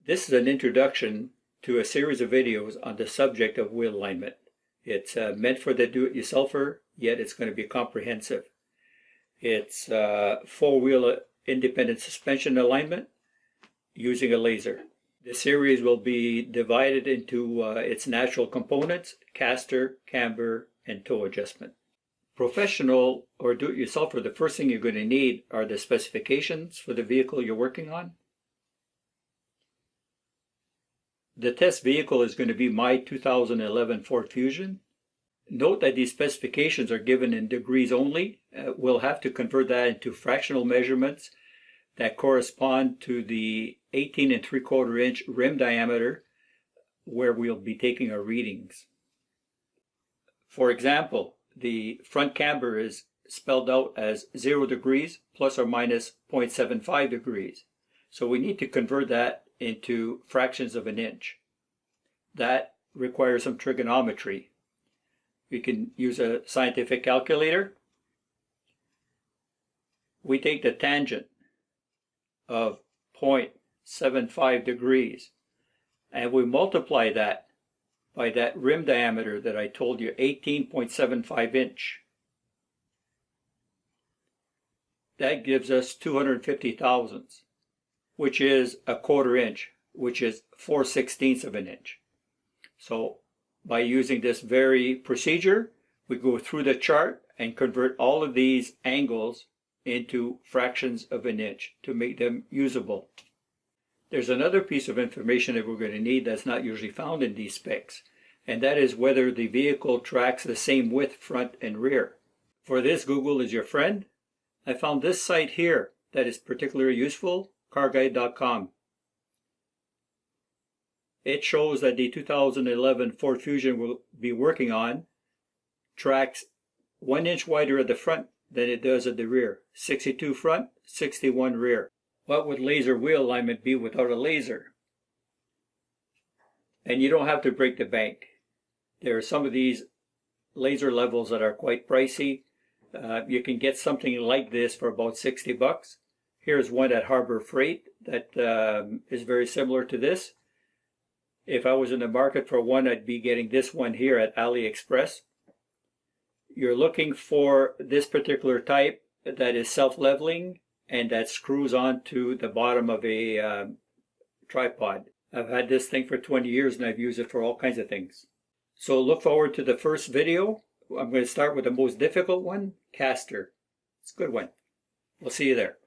This is an introduction to a series of videos on the subject of wheel alignment. It's meant for the do-it-yourselfer, yet it's going to be comprehensive. It's four-wheel independent suspension alignment using a laser. The series will be divided into its natural components: caster, camber, and toe adjustment. Professional or do-it-yourselfer, the first thing you're going to need are the specifications for the vehicle you're working on. The test vehicle is going to be my 2011 Ford Fusion. Note that these specifications are given in degrees only. We'll have to convert that into fractional measurements that correspond to the 18 3/4 inch rim diameter where we'll be taking our readings. For example, the front camber is spelled out as 0 degrees plus or minus 0.75 degrees. So we need to convert that into fractions of an inch. That requires some trigonometry. We can use a scientific calculator. We take the tangent of 0.75 degrees and we multiply that by that rim diameter that I told you, 18.75 inch. That gives us 250 thousandths, which is a 1/4 inch, which is 4/16 of an inch. So by using this very procedure, we go through the chart and convert all of these angles into fractions of an inch to make them usable. There's another piece of information that we're going to need that's not usually found in these specs, and that is whether the vehicle tracks the same width front and rear. For this, Google is your friend. I found this site here that is particularly useful, carguide.com. It shows that the 2011 Ford Fusion we'll be working on tracks 1 inch wider at the front than it does at the rear. 62 front, 61 rear. What would laser wheel alignment be without a laser? And you don't have to break the bank. There are some of these laser levels that are quite pricey. You can get something like this for about 60 bucks. Here's one at Harbor Freight that is very similar to this. If I was in the market for one, I'd be getting this one here at AliExpress. You're looking for this particular type that is self-leveling and that screws onto the bottom of a tripod. I've had this thing for 20 years and I've used it for all kinds of things. So look forward to the first video. I'm going to start with the most difficult one, caster. It's a good one. We'll see you there.